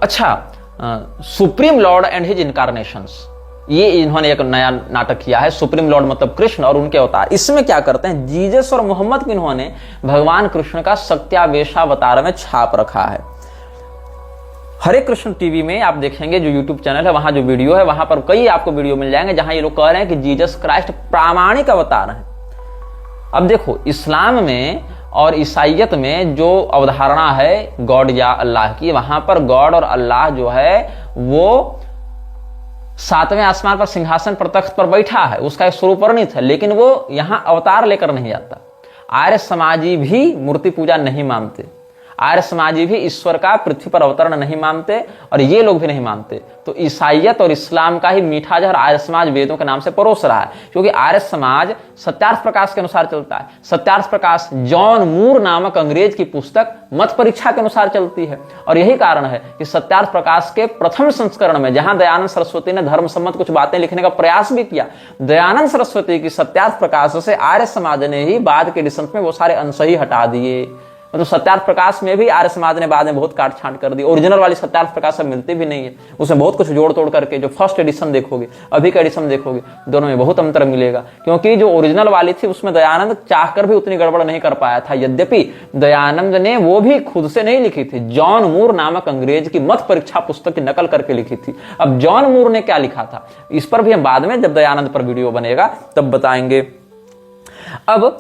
अच्छा, supreme Lord and his incarnations, ये इन्होंने एक नया नाटक किया है। सुप्रीम लॉर्ड मतलब कृष्ण और उनके अवतार। इसमें क्या करते हैं, जीसस और मोहम्मद को इन्होंने भगवान कृष्ण का सत्यावेशावतार में छाप रखा है। हरे कृष्ण टीवी में आप देखेंगे, जो यूट्यूब चैनल है, वहां जो वीडियो है, वहां पर कई आपको वीडियो मिल जाएंगे जहां ये लोग कह रहे हैं कि जीसस क्राइस्ट प्रामाणिक अवतार है। अब देखो, इस्लाम में और ईसाइयत में जो अवधारणा है गॉड या अल्लाह की, वहां पर गॉड और अल्लाह जो है वो 7वें आसमान पर सिंहासन पर तख्त पर बैठा है, उसका एक स्वरूप वर्णित है, लेकिन वो यहां अवतार लेकर नहीं आता। आर्य समाजी भी मूर्ति पूजा नहीं मानते, आर्य समाजी भी ईश्वर का पृथ्वी पर अवतरण नहीं मानते, और ये लोग भी नहीं मानते। तो ईसाइयत और इस्लाम का ही मीठा जहर आर्य समाज वेदों के नाम से परोस रहा है, क्योंकि आर्य समाज सत्यार्थ प्रकाश के अनुसार चलता है। सत्यार्थ प्रकाश जॉन मूर नामक अंग्रेज की पुस्तक मत परीक्षा के अनुसार चलती है, और यही कारण है कि सत्यार्थ प्रकाश के प्रथम संस्करण में, जहां दयानंद सरस्वती ने धर्म सम्मत कुछ बातें लिखने का प्रयास भी किया, दयानंद सरस्वती की सत्यार्थ प्रकाश से आर्य समाज ने ही बाद के एडिशन में वो सारे अंश ही हटा दिए। मतलब सत्यार्थ प्रकाश में भी आर्य समाज ने बाद में बहुत काट छांट कर दी। ओरिजिनल वाली सत्यार्थ प्रकाश अब मिलती भी नहीं है, उसमें बहुत कुछ जोड़ तोड़ करके, जो फर्स्ट एडिशन देखोगे, अभी का एडिशन देखोगे, दोनों में बहुत अंतर मिलेगा। क्योंकि जो ओरिजिनल वाली थी उसमें दयानंद चाहकर भी उतनी गड़बड़ नहीं कर पाया था। यद्यपि दयानंद ने वो भी खुद से नहीं लिखी थी, जॉन मूर नामक अंग्रेज की मत परीक्षा पुस्तक की नकल करके लिखी थी। अब जॉन मूर ने क्या लिखा था, इस पर भी हम बाद में, जब दयानंद पर वीडियो बनेगा तब बताएंगे। अब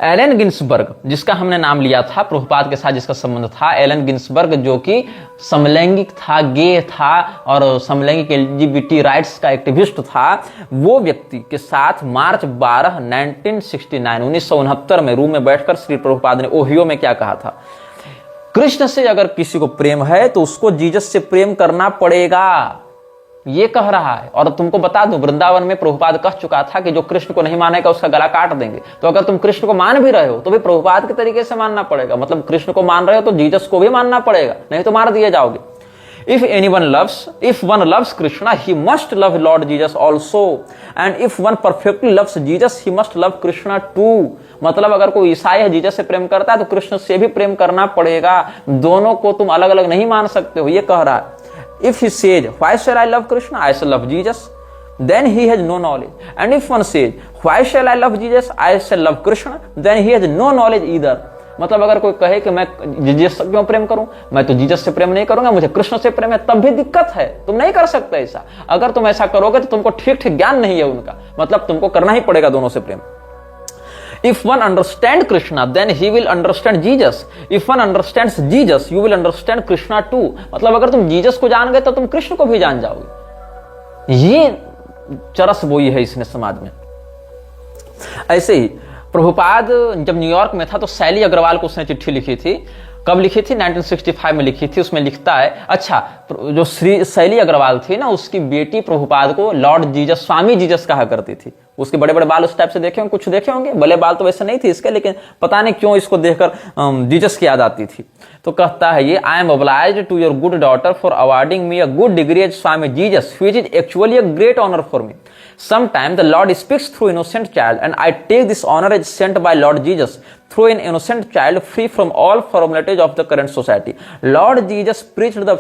एलन गिन्सबर्ग, जिसका हमने नाम लिया था, प्रभुपाद के साथ जिसका संबंध था, एलन गिन्सबर्ग, जो कि समलैंगिक था, गे था और समलैंगिक एलजीबीटी राइट्स का एक्टिविस्ट था, वो व्यक्ति के साथ मार्च 12 1969 में रूम में बैठकर श्री प्रभुपाद ने ओहियो में क्या कहा था, कृष्ण से अगर किसी को प्रेम है तो उसको जीसस से प्रेम करना पड़ेगा, ये कह रहा है। और तुमको बता दूं, वृंदावन में प्रभुपाद कह चुका था कि जो कृष्ण को नहीं मानेगा उसका गला काट देंगे। तो अगर तुम कृष्ण को मान भी रहे हो तो भी प्रभुपाद के तरीके से मानना पड़ेगा। मतलब कृष्ण को मान रहे हो तो जीसस को भी मानना पड़ेगा, नहीं तो मार दिए जाओगे। If one loves Krishna, he must love Lord Jesus also, and if one perfectly loves Jesus, he must love Krishna too. मतलब अगर कोई ईसाई है जीसस से प्रेम करता है तो कृष्ण से भी प्रेम करना पड़ेगा, दोनों को तुम अलग अलग नहीं मान सकते हो, ये कह रहा है। If he says, why shall I love Krishna? I shall love Jesus. Then he has no knowledge. And if one says, why shall I love Jesus? I shall love Krishna. Then he has no knowledge either. मतलब अगर कोई कहे कि मैं Jesus से क्यों प्रेम करूं, मैं तो जीसस से प्रेम नहीं करूंगा, मुझे कृष्ण से प्रेम है, तब भी दिक्कत है, तुम नहीं कर सकते ऐसा। अगर तुम ऐसा करोगे तो तुमको ठीक ठीक ज्ञान नहीं है उनका, मतलब तुमको करना ही पड़ेगा दोनों से प्रेम। If one understands Krishna, then he will understand Jesus. If one understands Jesus, you will understand Krishna too. मतलब अगर तुम जीसस को जान गए तो तुम कृष्ण को भी जान जाओगे। ये चरस बोई है इसने समाज में। ऐसे ही प्रभुपाद जब न्यूयॉर्क में था तो शैली अग्रवाल को उसने चिट्ठी लिखी थी। कब लिखी थी? 1965 में लिखी थी। उसमें लिखता है, अच्छा, जो श्री शैली अग्रवाल थी ना, उसकी बेटी प्रभुपाद को लॉर्ड जीसस, स्वामी जीसस कहा करती थी। उसके बड़े बड़े बाल उस टाइप से देखे होंगे, कुछ देखे होंगे, भले बाल तो वैसे नहीं थे इसके, लेकिन पता नहीं क्यों इसको देखकर जीसस की याद आती थी। तो कहता है ये, I am obliged to your good daughter for awarding me a good degree as Swami Jesus, which is actually a great honour for me. Sometimes the Lord speaks through innocent child, and I take this honor as sent by Lord Jesus through an innocent child, free from all formalities of the current society. Lord Jesus preached the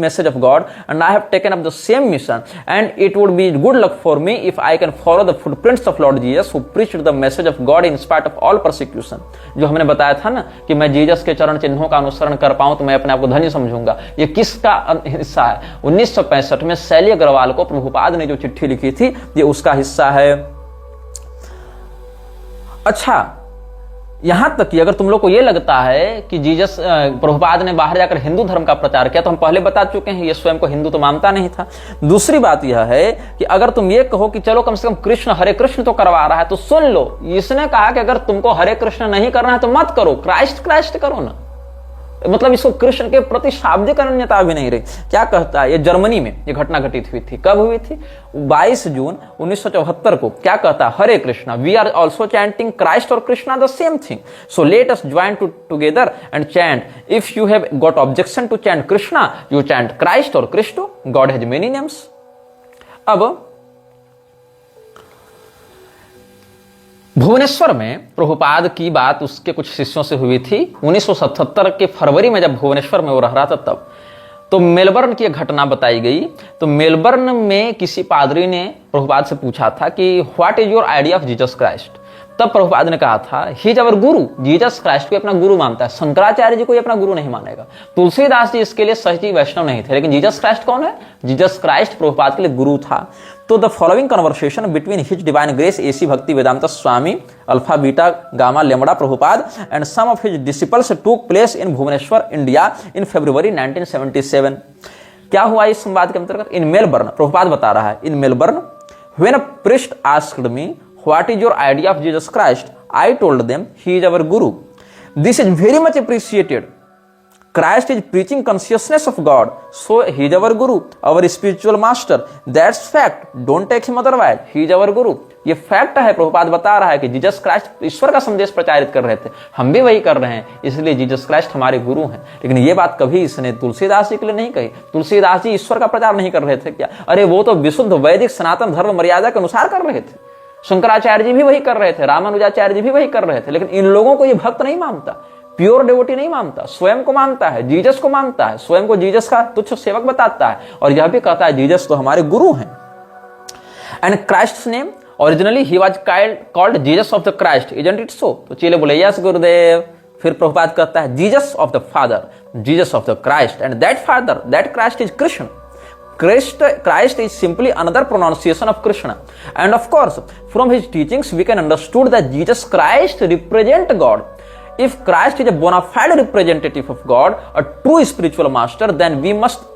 message of God, and I have taken up the same mission, and it would be good luck for me if I can follow the footprints of Lord Jesus, who preached the message of God in spite of all persecution. जो हमने बताया था ना कि मैं Jesus के चरण चिन्हों का अनुसरण कर पाऊं तो मैं अपने आप को धन्य समझूंगा। ये किसका हिस्सा है? 1965 में शैली अग्रवाल को प्रभुपाद ने जो चिट्ठी लिखी थी, ये उसका हिस्सा है। अच्छा, यहां तक कि अगर तुम लोग को यह लगता है कि जीसस, प्रभुपाद ने बाहर जाकर हिंदू धर्म का प्रचार किया, तो हम पहले बता चुके हैं ये स्वयं को हिंदू तो मानता नहीं था। दूसरी बात यह है कि अगर तुम ये कहो कि चलो कम से कम कृष्ण हरे कृष्ण तो करवा रहा है, तो सुन लो, इसने कहा कि अगर तुमको हरे कृष्ण नहीं करना है तो मत करो, क्राइस्ट क्राइस्ट करो ना। मतलब इसको कृष्ण के प्रति शाब्दिक अनन्यता भी नहीं रही। क्या कहता है? ये जर्मनी में ये घटना घटित हुई थी। कब हुई थी? 22 जून 1974 को। क्या कहता है? Hare Krishna, we are also chanting Christ और Krishna the same thing, so let us join together and chant. If you have got objection to chant Krishna, you chant Christ और Krishna, God has many names. अब भुवनेश्वर में प्रभुपाद की बात उसके कुछ शिष्यों से हुई थी 1977 के फरवरी में, जब भुवनेश्वर में वो रह रहा था तब। तो मेलबर्न की एक घटना बताई गई। तो मेलबर्न में किसी पादरी ने प्रभुपाद से पूछा था कि what is your idea of Jesus Christ. तब प्रभुपाद ने कहा था he is our Guru. Jesus Christ को अपना गुरु मानता है, शंकराचार्य जी को अपना गुरु नहीं मानेगा, तुलसीदास जी इसके लिए सही वैष्णव नहीं थे। लेकिन जीसस क्राइस्ट कौन है? जीसस क्राइस्ट प्रभुपाद के लिए गुरु था। तो the following conversation between his divine grace AC Bhaktivedanta Swami alpha beta gamma lambda Prabhupada and some of his disciples took place in Bhubaneswar India in February 1977। क्या हुआ इस संवाद के अंतर्गत? इन मेलबर्न, प्रभुपाद बता रहा है, in Melbourne when a priest asked me what is your idea of Jesus Christ, I told them he is our guru. This is very much appreciated. Christ is preaching consciousness of God, so he is our guru, our spiritual master. That's fact, don't take him otherwise. He is our guru. ये fact है। प्रभुपाद बता रहा है कि Jesus Christ ईश्वर का संदेश प्रचारित कर रहे थे, हम भी वही कर रहे हैं, इसलिए जीसस क्राइस्ट हमारे गुरु हैं। लेकिन ये बात कभी इसने तुलसीदास जी के लिए नहीं कही। तुलसीदास जी ईश्वर का प्रचार नहीं कर रहे थे क्या? अरे वो तो विशुद्ध वैदिक सनातन धर्म मर्यादा के अनुसार कर रहे थे। शंकराचार्य जी भी वही कर रहे थे, रामानुजाचार्य जी भी वही कर रहे थे। लेकिन इन लोगों को ये भक्त नहीं मानता, प्योर डिवोटी नहीं मानता, स्वयं को मानता है, जीसस को मानता है, स्वयं को जीसस का तुच्छ सेवक बताता है और यह भी कहता है जीसस तो हमारे गुरु हैं। And Christ name originally he was called Jesus of the Christ, isn't it so? तो चेले बोले यस गुरुदेव। फिर प्रभुपाद कहता है Jesus of the father, Jesus of the Christ, and that father, that Christ is Krishna. Christ is simply another pronunciation of Krishna. And of course, from his teachings, we can understood that Jesus Christ represent God. If Christ is a bona fide representative of God, a true spiritual master, then we must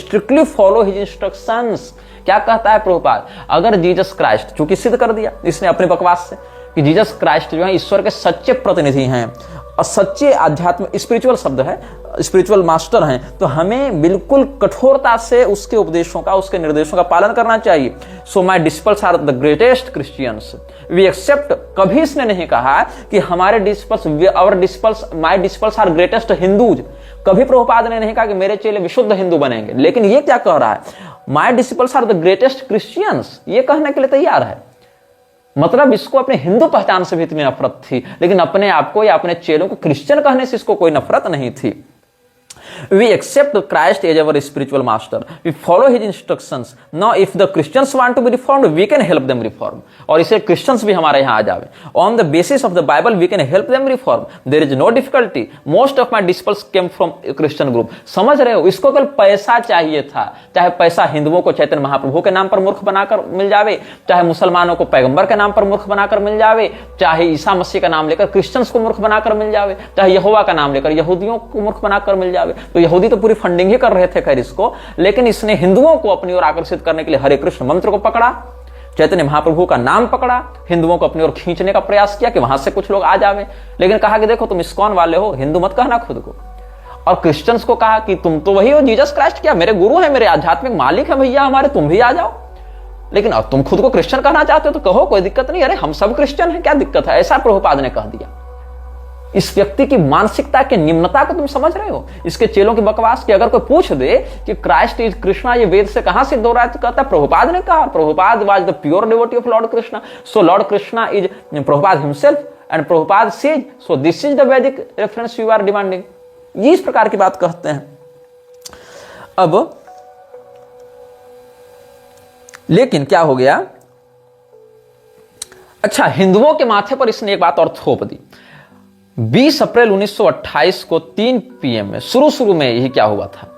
strictly follow his instructions. क्या कहता है प्रभुपाद? अगर Jesus Christ, चूंकि सिद्ध कर दिया इसने अपने बकवास से कि जीसस क्राइस्ट जो है ईश्वर के सच्चे प्रतिनिधि हैं और सच्चे आध्यात्म स्पिरिचुअल शब्द है, स्पिरिचुअल मास्टर हैं, तो हमें बिल्कुल कठोरता से उसके उपदेशों का, उसके निर्देशों का पालन करना चाहिए। So my disciples are the greatest Christians we accept. कभी इसने नहीं कहा कि हमारे disciples, our disciples, my disciples are greatest Hindus. कभी प्रभुपाद ने नहीं कहा कि मेरे चेले विशुद्ध हिंदू बनेंगे। लेकिन ये क्या कह रहा है? My disciples are the greatest Christians, ये कहने के लिए तैयार है। मतलब इसको अपने हिंदू पहचान से भी इतनी नफरत थी, लेकिन अपने आप को या अपने चेलों को क्रिश्चियन कहने से इसको कोई नफरत नहीं थी। We accept Christ as our spiritual master. We follow his instructions. Now, if the Christians want to be reformed, we can help them reform. और इसे Christians भी हमारे यहाँ आ जावे। On the basis of the Bible, we can help them reform. There is no difficulty. Most of my disciples came from Christian group. समझ रहे हो? इसको केवल पैसा चाहिए था। चाहे पैसा हिंदुओं को चैतन्य महाप्रभु के नाम पर मूर्ख बनाकर मिल जावे, चाहे मुसलमानों को पैगंबर के नाम पर मूर्ख बनाकर मिल जावे, चाहे ईसा मसीह का नाम लेकर क्रिश्चियंस को मूर्ख बनाकर मिल जावे, चाहे यहोवा का नाम लेकर यहूदियों को मूर्ख बनाकर मिल जावे। तो यहूदी तो पूरी फंडिंग ही कर रहे थे खैर इसको, लेकिन इसने हिंदुओं को अपनी ओर आकर्षित करने के लिए हरे कृष्ण मंत्र को पकड़ा, चैतन्य महाप्रभु का नाम पकड़ा, हिंदुओं को अपनी ओर खींचने का प्रयास किया कि वहां से कुछ लोग आ जावे। लेकिन कहा कि देखो तुम इस्कॉन वाले हो, हिंदू मत कहना खुद को। और क्रिश्चियंस को कहा कि तुम तो वही हो जीसस क्राइस्ट, क्या मेरे गुरु है, मेरे आध्यात्मिक मालिक है भैया हमारे, तुम भी आ जाओ। लेकिन अब तुम खुद को क्रिश्चियन कहना चाहते हो तो कहो, कोई दिक्कत नहीं, अरे हम सब क्रिश्चियन हैं, क्या दिक्कत है? ऐसा प्रभुपाद ने कह दिया। इस व्यक्ति की मानसिकता के निम्नता को तुम समझ रहे हो? इसके चेलों की बकवास की अगर कोई पूछ दे कि क्राइस्ट इज कृष्णा, ये वेद से कहां सिद्ध हो रहा है, तो कहता है प्रभुपाद ने कहा। Prabhupada was the pure devotee of Lord Krishna, so Lord Krishna is Prabhupada himself and Prabhupada says so this is the वैदिक रेफरेंस यू आर डिमांडिंग। ये इस प्रकार की बात कहते हैं। अब लेकिन क्या हो गया? अच्छा, हिंदुओं के माथे पर इसने एक बात और थोप दी। 20 अप्रैल 1928 को 3 PM में शुरू में यही क्या हुआ था,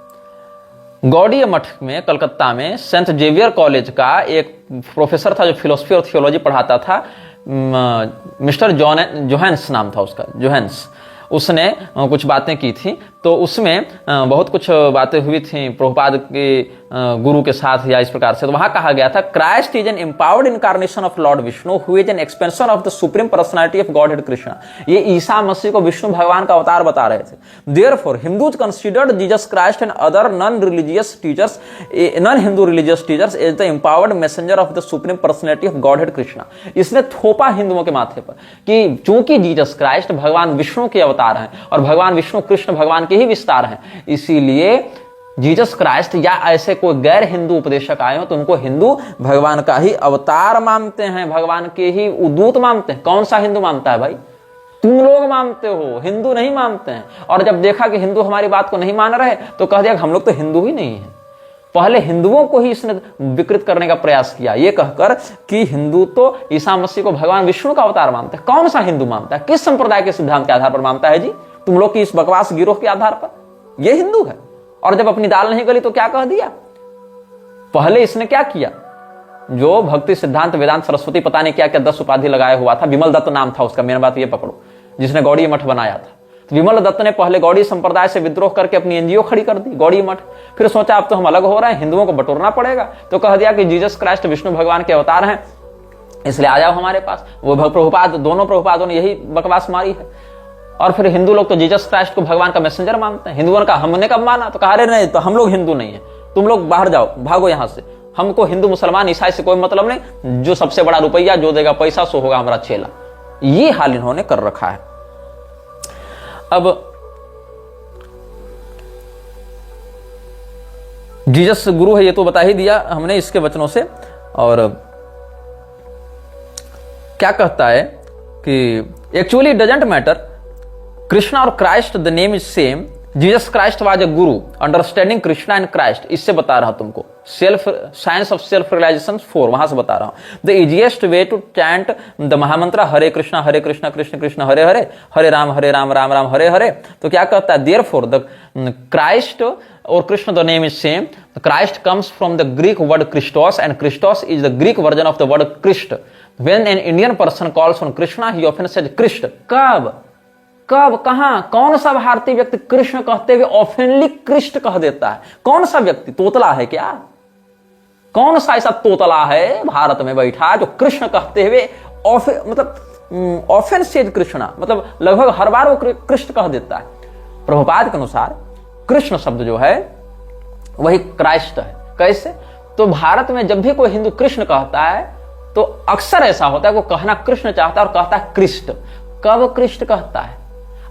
गौड़ीय मठ में कलकत्ता में सेंट जेवियर कॉलेज का एक प्रोफेसर था जो फिलोसफी और थियोलॉजी पढ़ाता था, मिस्टर जोहेंस नाम था उसका, जोहेंस। उसने कुछ बातें की थी, तो उसमें बहुत कुछ बातें हुई थी प्रभुपाद के गुरु के साथ या इस प्रकार से। तो वहां कहा गया था Christ is an empowered incarnation of Lord Vishnu who is an expansion of the supreme personality of Godhead Krishna. ये ईसा मसीह को विष्णु भगवान का अवतार बता रहे थे। Therefore Hindus considered Jesus Christ and other non religious teachers, non Hindu religious teachers as the empowered messenger of the supreme personality of Godhead Krishna. इसने थोपा हिंदुओं के माथे पर कि चूंकि जीसस क्राइस्ट भगवान विष्णु के अवतार हैं और भगवान विष्णु कृष्ण भगवान के ही विस्तार हैं, इसीलिए जीसस क्राइस्ट या ऐसे कोई गैर हिंदू उपदेशक आए हो तो उनको हिंदू भगवान का ही अवतार मानते हैं, भगवान के ही उदूत मानते हैं। कौन सा हिंदू मानता है भाई? तुम लोग मानते हो, हिंदू नहीं मानते हैं। और जब देखा कि हिंदू हमारी बात को नहीं मान रहे तो कह दिया कि हम लोग तो हिंदू ही नहीं है। पहले हिंदुओं को ही इसने विकृत करने का प्रयास किया, ये कहकर कि हिंदू तो ईसा मसीह को भगवान विष्णु का अवतार मानते हैं। कौन सा हिंदू मानता है, किस संप्रदाय के सिद्धांत के आधार पर मानता है जी? तुम लोग की इस बकवास गिरोह के आधार पर ये हिंदू है। और जब अपनी दाल नहीं गली तो क्या कह दिया? पहले इसने क्या किया, जो भक्ति सिद्धांत वेदांत सरस्वती पता नहीं क्या क्या 10 उपाधि लगाया हुआ था, विमल दत्त नाम था उसका, मेन बात ये पकड़ो, जिसने गौड़ी मठ बनाया था। तो विमल दत्त ने पहले गौड़ी संप्रदाय से विद्रोह करके अपनी एनजीओ खड़ी कर दी, गौड़ी मठ। फिर सोचा अब तो हम अलग हो रहे हैं, हिंदुओं को बटोरना पड़ेगा, तो कह दिया कि जीसस क्राइस्ट विष्णु भगवान के अवतार हैं, इसलिए आ जाओ हमारे पास। वो प्रभुपाद, दोनों प्रभुपादों ने यही बकवास मारी है। और फिर हिंदू लोग तो जीसस क्राइस्ट को भगवान का मैसेंजर मानते हैं। हिंदुओं का हमने कब माना? तो कहा अरे नहीं, तो हम लोग हिंदू नहीं है, तुम लोग बाहर जाओ, भागो यहां से, हमको हिंदू मुसलमान ईसाई से कोई मतलब नहीं, जो सबसे बड़ा रुपया जो देगा पैसा सो होगा हमारा चेला। ये हाल इन्होंने कर रखा है। अब जीसस गुरु है ये तो बता ही दिया हमने इसके वचनों से। और क्या कहता है कि एक्चुअली डजंट मैटर, कृष्णा और Christ the name is same, Jesus Christ was a Guru, understanding Krishna and Christ, इससे बता रहा हूं तुमको, self science of self realization 4 वहां से बता रहा हूं। The easiest way to chant the mahamantra Hare Krishna Krishna Krishna Hare Hare, हरे राम राम राम हरे हरे। तो क्या कहता है, देयरफॉर द क्राइस्ट और Krishna the name is same, Christ comes from the Greek word Christos and Christos is the Greek version of the word Krishna. When an Indian person calls on Krishna he often says Krishna. कब कहां कौन सा भारतीय व्यक्ति कृष्ण कहते हुए ऑफेनली कृष्ण कह देता है? कौन सा व्यक्ति? तोतला है क्या? कौन सा ऐसा तोतला है भारत में बैठा जो कृष्ण कहते हुए मतलब ऑफेन सेज कृष्णा, मतलब लगभग हर बार वो कृष्ण कह देता है। प्रभुपाद के अनुसार कृष्ण शब्द जो है वही क्राइस्ट है। कैसे? तो भारत में जब भी कोई हिंदू कृष्ण कहता है तो अक्सर ऐसा होता है वो कहना कृष्ण चाहता है और कहता है कृष्ण। कब कृष्ण कहता है?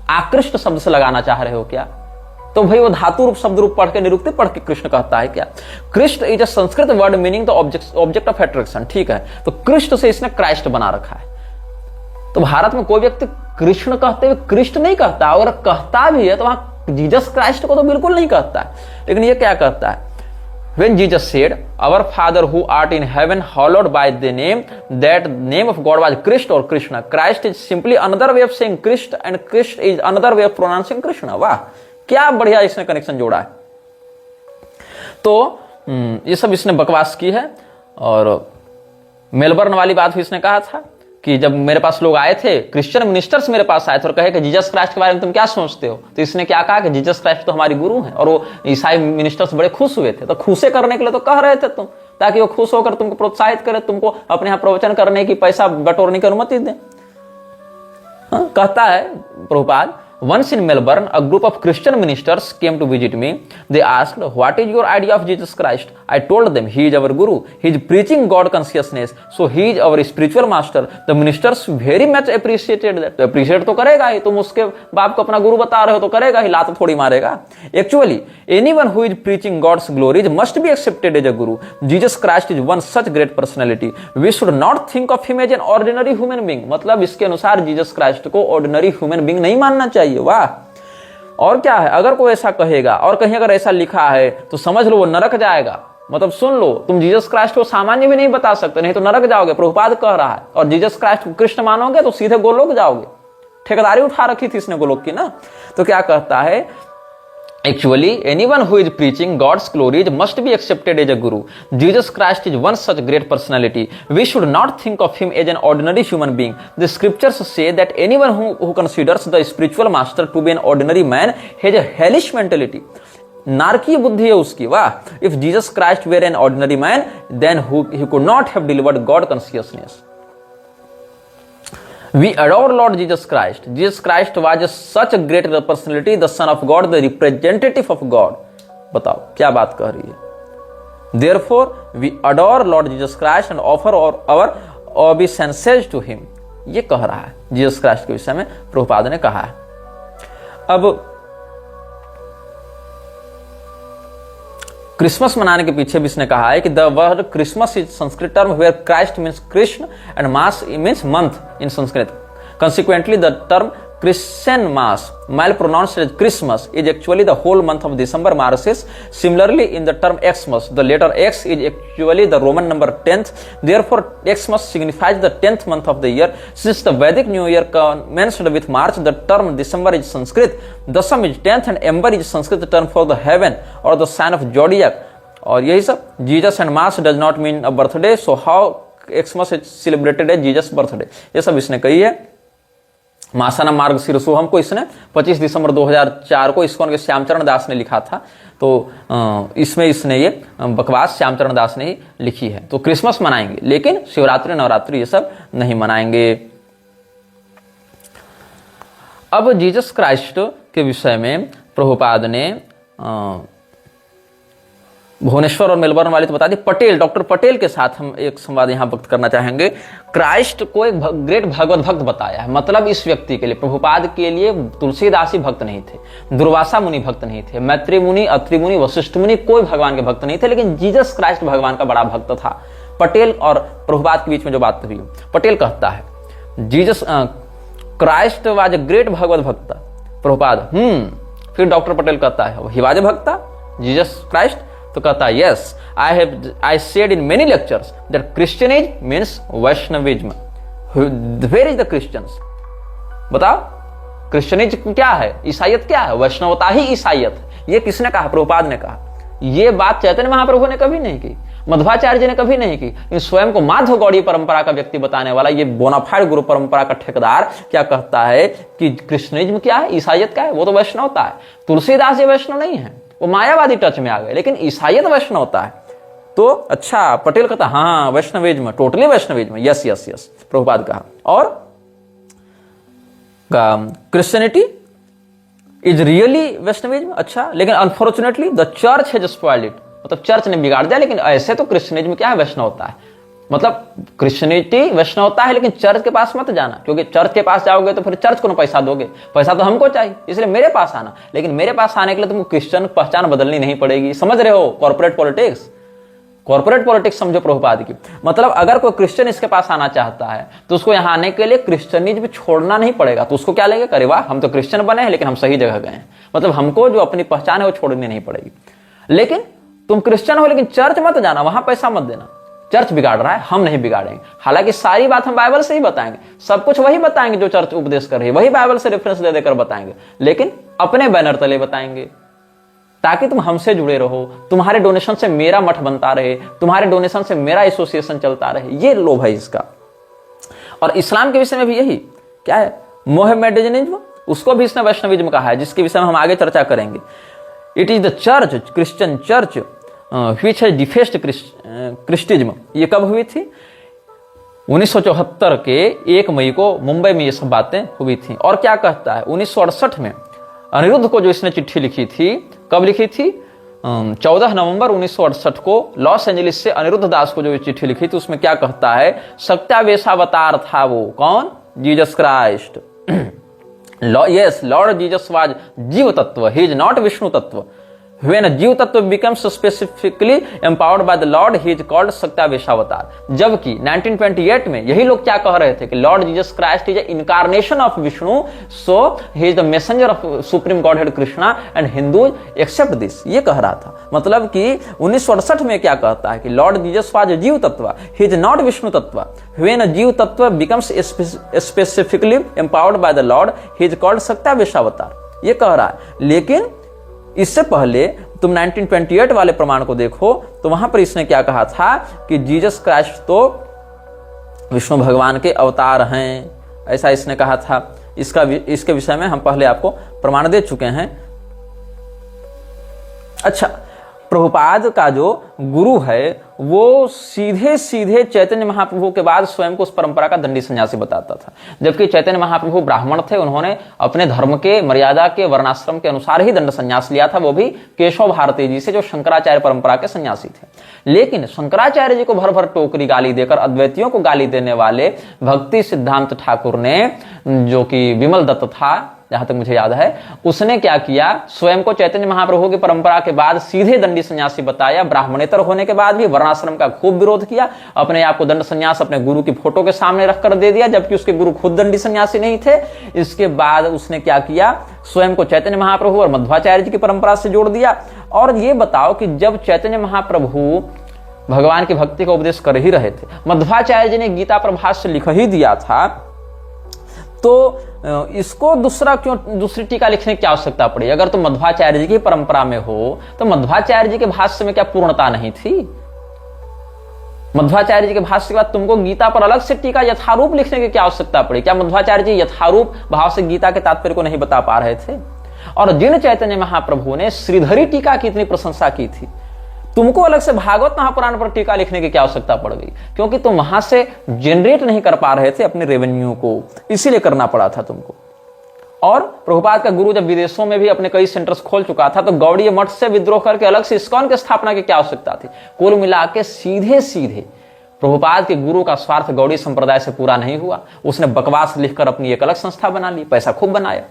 आकृष्ट शब्द से लगाना चाह रहे हो क्या? तो भाई वो धातु रूप शब्द रूप पढ़ के निरुक्ति पढ़ के कृष्ण कहता है क्या? Krishna is a Sanskrit word meaning the object of attraction. ठीक है, तो कृष्ण से इसने क्राइस्ट बना रखा है। तो भारत में कोई व्यक्ति कृष्ण कहते हुए कृष्ण नहीं कहता, अगर कहता भी है तो वहां जीसस क्राइस्ट को तो बिल्कुल नहीं कहता है। लेकिन ये क्या कहता है? When Jesus said, "Our Father who art in heaven, hallowed by thy name," that name of God was Christ or Krishna. Christ is simply another way of saying Christ, and Christ is another way of pronouncing Krishna. वाह, क्या बढ़िया इसने connection जोड़ा है। तो ये सब इसने बकवास की है। और मेलबर्न वाली बात भी इसने कहा था कि जब मेरे पास लोग आए थे, क्रिश्चियन मिनिस्टर्स मेरे पास आए थे और कहे कि जीसस क्राइस्ट के बारे में तुम क्या सोचते हो, तो इसने क्या कहा कि जीसस क्राइस्ट तो हमारी गुरु हैं। और वो ईसाई मिनिस्टर्स बड़े खुश हुए थे। तो खुशे करने के लिए तो कह रहे थे तुम, ताकि वो खुश होकर तुमको प्रोत्साहित करे, तुमको अपने यहाँ प्रवचन करने की, पैसा बटोरने की अनुमति दे। कहता है Prabhupada, once in Melbourne, a group of Christian ministers came to visit me. They asked, "What is your idea of Jesus Christ?" I told them, "He is our Guru. He is preaching God consciousness. So he is our spiritual master." The ministers very much appreciated that. तो appreciate तो करेगा ही, तुम उसके बाप को अपना गुरु बता रहे हो तो करेगा ही, लात थोड़ी मारेगा। Actually, anyone who is preaching God's glories must be accepted as a Guru. Jesus Christ is one such great personality. We should not think of him as an ordinary human being. मतलब इसके अनुसार Jesus Christ को ordinary human being नहीं मानना चाहिए। वाह, और क्या है, अगर कोई ऐसा कहेगा और कहीं अगर ऐसा लिखा है तो समझ लो वो नरक जाएगा। मतलब सुन लो, तुम जीसस क्राइस्ट को सामान्य भी नहीं बता सकते, नहीं तो नरक जाओगे। प्रभुपाद कह रहा है। और जीसस क्राइस्ट को कृष्ण मानोगे तो सीधे गोलोक जाओगे। ठेकेदारी उठा रखी थी इसने गोलोक की ना। तो क्या कहता है, Actually, anyone who is preaching God's glories must be accepted as a guru. Jesus Christ is one such great personality. We should not think of him as an ordinary human being. The scriptures say that anyone who considers the spiritual master to be an ordinary man has a hellish mentality. नारकीय बुद्धि है उसकी। वाह, if Jesus Christ were an ordinary man, then he could not have delivered God consciousness. We adore Lord Jesus Christ. Jesus Christ was such a great personality, the Son of God, the representative of God. बताओ क्या बात कह रही है। Therefore, we adore Lord Jesus Christ and offer our obeisances to him. ये कह रहा है जीसस क्राइस्ट के विषय में प्रभुपाद ने कहा है। अब क्रिसमस मनाने के पीछे भी इसने कहा है कि the word Christmas is Sanskrit term where Christ means Krishna and mas means month in Sanskrit. Consequently, the term Christian Mass, malpronounced as Christmas, is actually the whole month of December Marcis. Similarly, in the term Xmas, the letter X is actually the Roman number 10th. Therefore, Xmas signifies the 10th month of the year. Since the Vedic New Year commenced with March, the term December is Sanskrit. Dasam is 10th and Ember is Sanskrit term for the heaven or the sign of zodiac. और यही सब Jesus and mas does not mean a birthday, so how Xmas is celebrated as Jesus birthday, ये सब इसने कही है। मासाना मार्ग शीर्षोहम को इसने 25 दिसंबर 2004 को इस्कॉन के श्यामचरण दास ने लिखा था। तो इसमें इसने ये बकवास श्यामचरण दास ने ही लिखी है। तो क्रिसमस मनाएंगे लेकिन शिवरात्रि नवरात्रि ये सब नहीं मनाएंगे। अब जीसस क्राइस्ट के विषय में प्रभुपाद ने भुवनेश्वर और मेलबर्न वाले तो बता दी, पटेल, डॉक्टर पटेल के साथ हम एक संवाद यहां व्यक्त करना चाहेंगे। क्राइस्ट को एक ग्रेट भगवत भक्त बताया है। मतलब इस व्यक्ति के लिए, प्रभुपाद के लिए तुलसीदास ही भक्त नहीं थे, दुर्वासा मुनि भक्त नहीं थे, मैत्री मुनि, अत्रि मुनि, वशिष्ठ मुनि, कोई भगवान के भक्त नहीं थे, लेकिन जीसस क्राइस्ट भगवान का बड़ा भक्त था। पटेल और प्रभुपाद के बीच में जो बात हुई, पटेल कहता है Jesus Christ was a great Bhagavat bhakta. Prabhupada फिर डॉक्टर पटेल कहता है ही वाज ए भक्ता जीसस क्राइस्ट। तो कहता है yes, I said in many lectures that Christianism means Vaishnavism. Where is the Christians? बताओ, क्रिश्चियनिज क्या है? ईसाइयत क्या है? वैष्णवता ही ईसाइयत। ये किसने कहा? प्रभुपाद ने कहा। ये बात चैतन्य महाप्रभु ने कभी नहीं की, मध्वाचार्य जी ने कभी नहीं की। इन स्वयं को माधव गौड़ी परंपरा का व्यक्ति बताने वाला ये बोनाफाइड गुरु परंपरा का ठेकेदार क्या कहता है कि क्रिश्चियनिज्म क्या है, ईसाइयत क्या है? वो तो वैष्णवता है। तुलसीदास जी वैष्णव नहीं है, वो मायावादी टच में आ गए, लेकिन ईसाइयत वैष्णवता है। तो अच्छा, पटेल कहता हाँ Vaishnavism, totally Vaishnavism, yes yes yes, Prabhupada कहा। और क्रिश्चियनिटी इज रियली वैष्णविज्म। अच्छा, लेकिन unfortunately the church has spoiled it, मतलब चर्च ने बिगाड़ दिया। लेकिन ऐसे तो क्रिश्चियनिज्म क्या है? वैष्णवता है। मतलब क्रिश्चियनिटी वैष्णवता है, लेकिन चर्च के पास मत जाना, क्योंकि चर्च के पास जाओगे तो फिर चर्च को ना पैसा दोगे, पैसा तो हमको चाहिए, इसलिए मेरे पास आना। लेकिन मेरे पास आने के लिए तुमको क्रिश्चियन पहचान बदलनी नहीं पड़ेगी। समझ रहे हो? कॉर्पोरेट पॉलिटिक्स, कॉर्पोरेट पॉलिटिक्स समझो प्रभुपाद की। मतलब अगर कोई क्रिश्चियन इसके पास आना चाहता है तो उसको यहाँ आने के लिए क्रिश्चियनिज्म छोड़ना नहीं पड़ेगा। तो उसको क्या लगेगा? करे वाह, हम तो क्रिश्चियन बने हैं लेकिन हम सही जगह गए हैं। मतलब हमको जो अपनी पहचान है वो छोड़नी नहीं पड़ेगी। लेकिन तुम क्रिश्चियन हो लेकिन चर्च मत जाना, वहां पैसा मत देना, चर्च बिगाड़ रहा है, हम नहीं बिगाड़ेंगे। हालांकि सारी बात हम बाइबल से ही बताएंगे, सब कुछ वही बताएंगे जो चर्च उपदेश कर रही है, वही बाइबल से रेफरेंस दे देकर बताएंगे, लेकिन अपने बैनर तले बताएंगे, ताकि तुम हमसे जुड़े रहो, तुम्हारे डोनेशन से मेरा मठ बनता रहे, तुम्हारे डोनेशन से मेरा एसोसिएशन चलता रहे। ये लोभ है इसका। और इस्लाम के विषय में भी यही क्या है? मोहम्मडनिज्म, उसको भी इसने वैष्णविज्म कहा है, जिसके विषय में हम आगे चर्चा करेंगे। It is the church, Christian church which has defeated Christism. ये कब हुई थी? 1974 के 1 मई को मुंबई में ये सब बातें हुई थी। और क्या कहता है? 1968 में अनिरुद्ध को जो इसने चिट्ठी लिखी थी, कब लिखी थी? 14 नवंबर 1968 को लॉस एंजलिस से अनिरुद्ध दास को जो चिट्ठी लिखी थी, उसमें क्या कहता है? सत्यावेशावतार था वो। कौन? Jesus Christ. Yes, Lord Jesus was जीव तत्व, ही इज नॉट विष्णु तत्व। When a जीव तत्व becomes specifically empowered by the Lord, he is called सत्यावेशावतार। जबकि 1928 में यही लोग क्या कह रहे थे कि lord Jesus Christ is incarnation of Vishnu, so he is the messenger of supreme Godhead Krishna, and Hindu accept this. ये कह रहा था। मतलब कि 1968 में क्या कहता है कि लॉर्ड जीसस वाज जीव तत्व, ही इज नॉट विष्णु तत्व। When a जीव तत्व becomes specifically empowered by the Lord, he is called सत्यावेशावतार। ये कह रहा है। लेकिन इससे पहले तुम 1928 वाले प्रमाण को देखो तो वहां पर इसने क्या कहा था कि जीसस क्राइस्ट तो विष्णु भगवान के अवतार हैं, ऐसा इसने कहा था। इसके विषय में हम पहले आपको प्रमाण दे चुके हैं। अच्छा, प्रभुपाद का जो गुरु है वो सीधे सीधे चैतन्य महाप्रभु के बाद स्वयं को उस परंपरा का दंडी सन्यासी बताता था। जबकि चैतन्य महाप्रभु ब्राह्मण थे, उन्होंने अपने धर्म के मर्यादा के वर्णाश्रम के अनुसार ही दंड सन्यास लिया था, वो भी केशव भारती जी से, जो शंकराचार्य परंपरा के सन्यासी थे। लेकिन शंकराचार्य जी को भर भर टोकरी गाली देकर अद्वैतियों को गाली देने वाले भक्ति सिद्धांत ठाकुर ने, जो कि विमल दत्त था, जहां तक मुझे याद है, उसने क्या किया, स्वयं को चैतन्य महाप्रभु की परंपरा के बाद सीधे दंडी सन्यासी बताया। ब्राह्मणेतर होने के बाद भी वर्णाश्रम का खूब विरोध किया, अपने आप को दंड सन्यास अपने गुरु की फोटो के सामने रखकर दे दिया, जबकि उसके गुरु खुद दंडी सन्यासी नहीं थे। इसके बाद उसने क्या किया, स्वयं को चैतन्य महाप्रभु और मध्वाचार्य जी की परंपरा से जोड़ दिया। और ये बताओ कि जब चैतन्य महाप्रभु भगवान की भक्ति का उपदेश कर ही रहे थे, मध्वाचार्य जी ने गीता पर भाष्य लिख ही दिया था, तो इसको दूसरी टीका लिखने की आवश्यकता पड़ी? अगर तुम मध्वाचार्य जी की परंपरा में हो तो मध्वाचार्य जी के भाष्य में क्या पूर्णता नहीं थी? मध्वाचार्य जी के भाष्य के बाद तुमको गीता पर अलग से टीका यथारूप लिखने की क्या आवश्यकता पड़ी? क्या मध्वाचार्य जी यथारूप भाव से गीता के तात्पर्य को नहीं बता पा रहे थे? और जिन चैतन्य महाप्रभु ने श्रीधरी टीका की इतनी प्रशंसा की थी, तुमको अलग से भागवत महापुराण पर टीका लिखने की क्या आवश्यकता पड़ गई? क्योंकि तुम वहां से जनरेट नहीं कर पा रहे थे अपने रेवेन्यू को, इसीलिए करना पड़ा था तुमको। और प्रभुपाद का गुरु जब विदेशों में भी अपने कई सेंटर्स खोल चुका था, तो गौड़ीय मठ से विद्रोह करके अलग से इस्कॉन की स्थापना की क्या आवश्यकता थी? कुल मिला के सीधे सीधे प्रभुपाद के गुरु का स्वार्थ गौड़ी संप्रदाय से पूरा नहीं हुआ। उसने बकवास लिखकर अपनी एक अलग संस्था बना ली, पैसा खूब बनाया।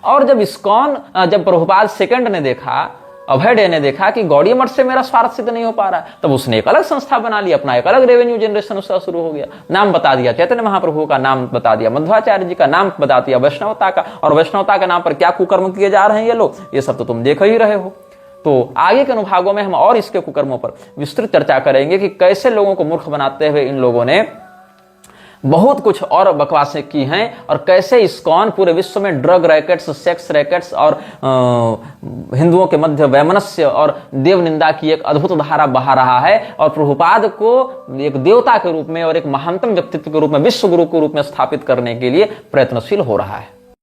और जब इस्कॉन, जब प्रभुपाद सेकंड ने देखा, अभय डे ने देखा कि गौड़ीय मठ से मेरा स्वार्थ सिद्ध नहीं हो पा रहा, तब उसने एक अलग संस्था बना ली, अपना एक अलग रेवेन्यू जनरेशन उसका शुरू हो गया। नाम बता दिया चैतन्य महाप्रभु का, नाम बता दिया मध्वाचार्य जी का, नाम बता दिया वैष्णवता का। और वैष्णवता के नाम पर क्या कुकर्म किए जा रहे हैं ये लोग, ये सब तो तुम देख ही रहे हो। तो आगे के अनुभागों में हम और इसके कुकर्मों पर विस्तृत चर्चा करेंगे कि कैसे लोगों को मूर्ख बनाते हुए इन लोगों ने बहुत कुछ और बकवासें की हैं, और कैसे इस्कॉन पूरे विश्व में ड्रग रैकेट्स, सेक्स रैकेट्स और हिंदुओं के मध्य वैमनस्य और देव निंदा की एक अद्भुत धारा बहा रहा है, और प्रभुपाद को एक देवता के रूप में और एक महानतम व्यक्तित्व के रूप में, विश्व गुरु के रूप में स्थापित करने के लिए प्रयत्नशील हो रहा है।